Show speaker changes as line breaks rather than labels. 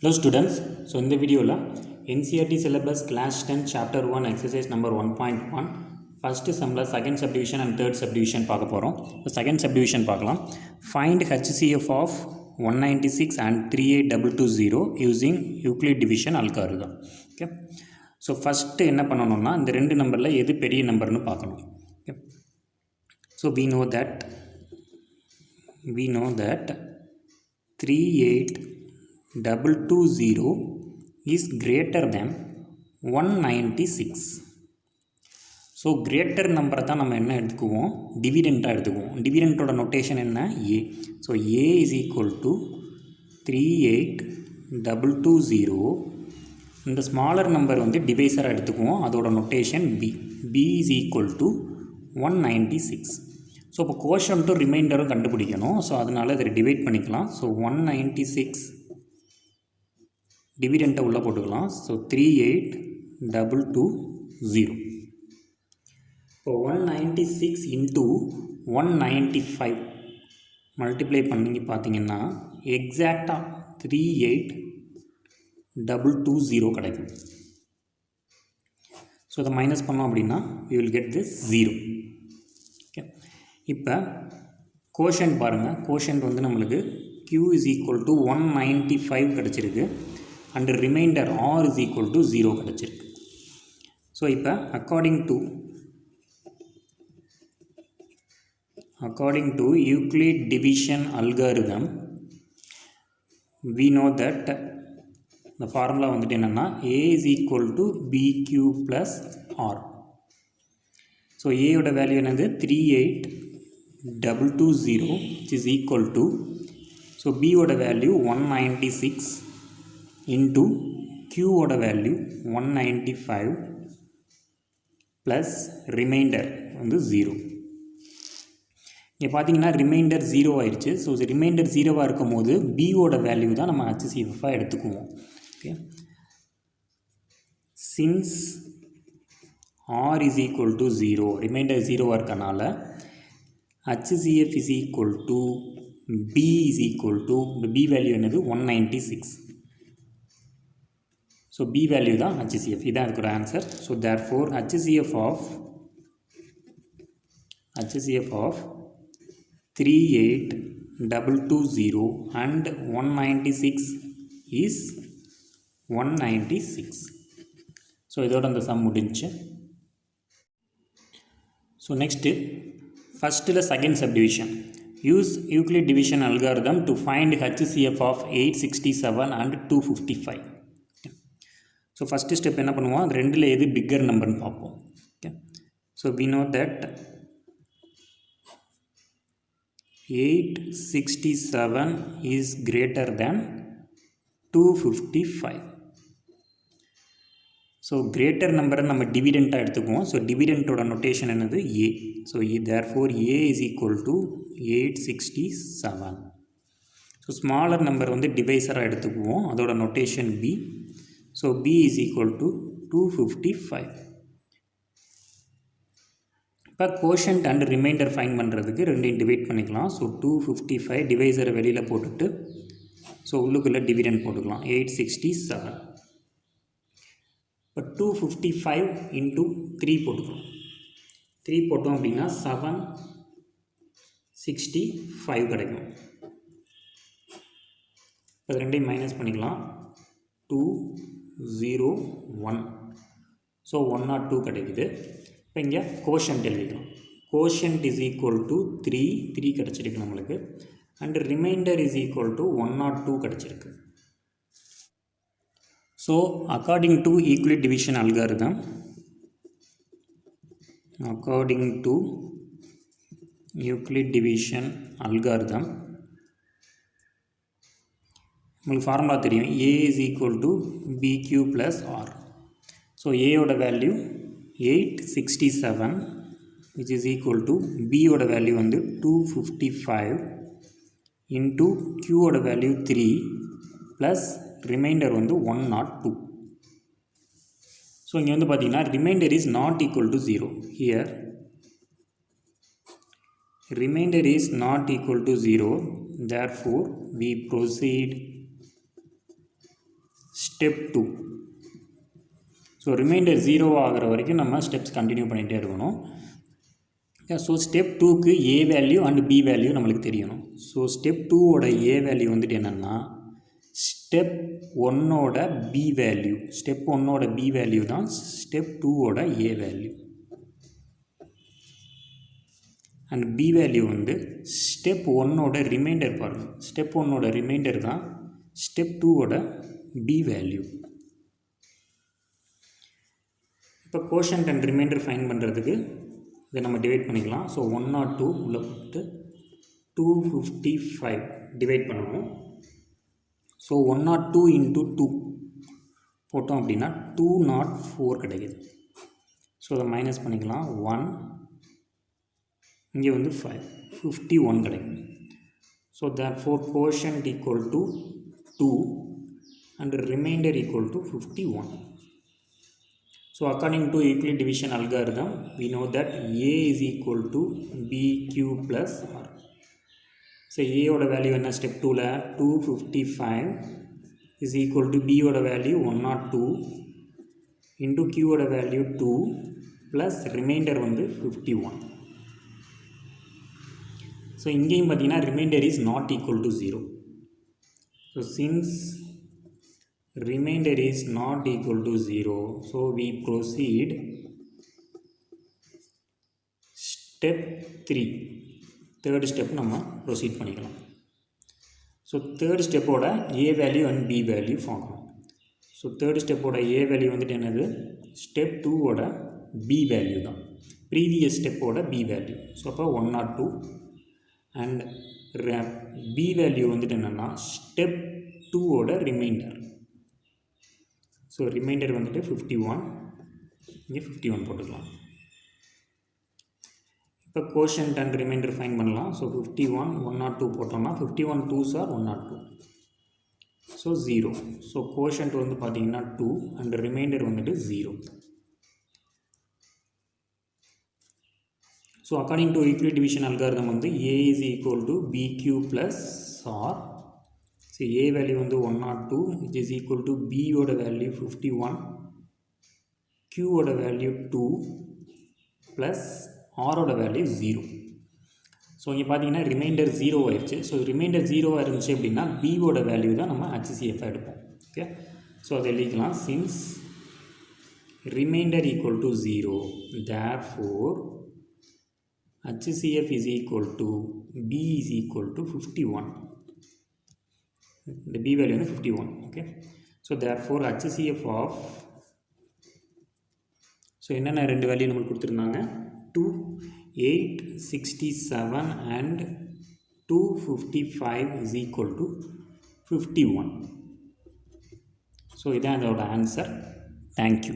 Hello students, so in the video NCERT syllabus class 10 chapter 1 exercise number 1.1 first sum second subdivision and third subdivision பார்க்க போறோம். second subdivision பார்க்கலாம். Find HCF of 196 and 38220 using Euclid division algorithm. Okay. So first என்ன பண்ணனும்னா இந்த ரெண்டு நம்பர்ல எது பெரிய நம்பர்னு பார்க்கணும். Okay. So we know that 38220 is greater than 196. So greater number தான் நம்ம என்ன எடுத்துக்குவோம், டிவிடெண்டாக எடுத்துக்குவோம். டிவிடெண்டோட நோட்டேஷன் என்ன, a. So a is equal to 38220. இந்த ஸ்மாலர் நம்பர் வந்து டிவைசராக எடுத்துக்குவோம், அதோட notation b. b is equal to 196. So இப்போ கோஷன்ட்டும் ரிமைண்டரும் கண்டுபிடிக்கணும். ஸோ அதனால் இதை டிவைட் பண்ணிக்கலாம். ஸோ 196 டிவிடெண்ட்டை உள்ளே போட்டுக்கலாம். ஸோ 38220. இப்போ 196 இன்ட்டு 195 மல்டிப்ளை பண்ணி பார்த்தீங்கன்னா எக்ஸாக்டாக 38220 கிடைக்கும். ஸோ இதை மைனஸ் பண்ணோம் அப்படின்னா you will get this 0. Okay, இப்போ கோஷன்ட் பாருங்கள். கோஷன்ட் வந்து நம்மளுக்கு q is equal to 195 கிடச்சிருக்கு and reminder r is equal to 0 கிடச்சிருக்கு. ஸோ இப்போ according to Euclid division algorithm we know that the formula வந்துட்டு என்னென்னா a is equal to bq plus r. So a ஓட value என்னது 38220 which is equal to, so b ஓட value 196 into q ஓட value 195 plus reminder வந்து 0. இங்கே பார்த்தீங்கன்னா reminder 0 ஆயிடுச்சு. ஸோ ரிமைண்டர் 0வாக இருக்கும் போது b ஓட வேல்யூ தான் நம்ம HCF எடுத்துக்குவோம். Okay, since r is equal to 0, remainder 0வாக இருக்கனால HCF is equal to b is equal to, b value என்னது 196. ஸோ b வேல்யூ தான் HCF. இதான் இருக்கிற answer. So therefore HCF of 38220 and 196 is 196. So இதோட அந்த சம் முடிஞ்சு. ஸோ நெக்ஸ்ட்டு ஃபஸ்ட்டில் second subdivision. Use Euclid division algorithm to find HCF of 867 and 255. So first step என்ன பண்ணுவோம், அது ரெண்டில் எது பிக்கர் நம்பர்னு பார்ப்போம். Okay, so we know that 867 is greater than 255. So greater நம்பரை நம்ம டிவிடெண்ட்டாக எடுத்துக்குவோம். ஸோ டிவிடெண்ட்டோட நொட்டேஷன் என்னது a. So therefore a is equal to 867. So smaller number வந்து டிவைசராக எடுத்துக்குவோம், அதோட notation b. So b is equal to 255. இப்போ கோஷன்ட் அண்ட் ரிமைண்டர் ஃபைன் பண்ணுறதுக்கு ரெண்டையும் டிவைட் பண்ணிக்கலாம். ஸோ 255 டிவைசரை வெளியில் போட்டுட்டு ஸோ உள்ளுக்குள்ளே டிவிடெண்ட் போட்டுக்கலாம் 867. இப்போ 255 இன்ட்டு 3 போட்டுக்கலாம். 3 போட்டோம் அப்படின்னா 765 கிடைக்கும். இப்போ ரெண்டையும் மைனஸ் பண்ணிக்கலாம். 201. ஸோ 102 கிடைக்குது. இப்போ இங்கே கோஷன்ட் எழுதிக்கலாம். கோஷன்ட் இஸ் ஈக்குவல் டு 3 கிடச்சிருக்கு நம்மளுக்கு. And reminder is equal to 102 கிடச்சிருக்கு. So according to Euclid division algorithm, உங்களுக்கு ஃபார்முலா தெரியும், a is equal to bq plus r. So a ஓட value 867 which is equal to b ஓட value வந்து 255 into q ஓட value 3 plus reminder வந்து 102. So இங்கே வந்து பார்த்தீங்கன்னா reminder is not equal to 0. Here remainder is not equal to 0, therefore we proceed step 2. So remainder 0 ஆகிற வரைக்கும் நம்ம ஸ்டெப்ஸ் கண்டினியூ பண்ணிகிட்டே இருக்கணும். ஸோ ஸ்டெப் 2க்கு A value and B value நம்மளுக்கு தெரியணும். ஸோ ஸ்டெப் 2ஓட ஏ வேல்யூ வந்துட்டு என்னென்னா ஸ்டெப் 1ஓட பி வேல்யூ. ஸ்டெப் 1ஓட பி வேல்யூ தான் ஸ்டெப் 2ஓட A value. And B value வந்து ஸ்டெப் 1ஓட ரிமைண்டர் பாருங்கள். ஸ்டெப் 1ஓட ரிமைண்டர் தான் ஸ்டெப் 2ஓட பி வேல்யூ. இப்போ கோஷன்ட் அண்ட் ரிமைண்டர் ஃபைன் பண்ணுறதுக்கு இதை நம்ம டிவைட் பண்ணிக்கலாம். ஸோ 102 உள்ளே போட்டு 255 டிவைட் பண்ணுவோம். ஸோ 102 இன்ட்டு 2 போட்டோம் அப்படின்னா 204 கிடைக்குது. ஸோ அதை மைனஸ் பண்ணிக்கலாம். 1 இங்கே வந்து 5 51 கிடைக்கும். So therefore quotient equal to 2 and remainder equal to 51. So according to Euclid division algorithm, we know that A is equal to BQ plus R. So A oda value enna step 2 la 255 is equal to B oda value 102 into Q oda value 2 plus remainder வந்து 51. So இங்கேயும் பார்த்தீங்கன்னா remainder is not equal to 0. So since remainder is not equal to 0, so we proceed step 3. third step நம்ம proceed பண்ணிக்கலாம். So third step ஓட A value and B value பார்க்கணும். So third step ஓட A value வந்துட்டு என்னது step 2 ஓட B value தான், previous step ஓட B value. So அப்போ 102 and B value வந்துட்டு என்னன்னா step 2 ஓட remainder. ஸோ ரிமைண்டர் வந்துட்டு 51, இங்கே 51 போட்டுக்கலாம். இப்போ கோஷன்ட் அண்ட் ரிமைண்டர் ஃபைன் பண்ணலாம். ஸோ 51 102 போட்டோம்னா 51 2s are 102. So 0. So quotient வந்து பார்த்தீங்கன்னா 2 அண்ட் ரிமைண்டர் வந்துட்டு 0. So according to Euclid division algorithm வந்து A is equal to BQ plus R. So A value வந்து 102 which is equal to B ஓட value 51, Q ஓட value 2 plus R ஓட value 0. So இங்கே பார்த்தீங்கன்னா ரிமைண்டர் 0 ஆயிடுச்சு. So remainder 0 இருந்துச்சு அப்படின்னா B ஓட வேல்யூ தான் நம்ம HCF எடுப்போம். ஓகே, ஸோ அதை எழுதிக்கலாம். Since remainder equal to 0, therefore HCF is equal to B is equal to 51. The B value is 51. Okay, so therefore HCF of, so என்னென்ன ரெண்டு வேல்யூ நமக்கு கொடுத்துருந்தாங்க 2867 and 255 is equal to 51. So இதான் அதோட answer. Thank you.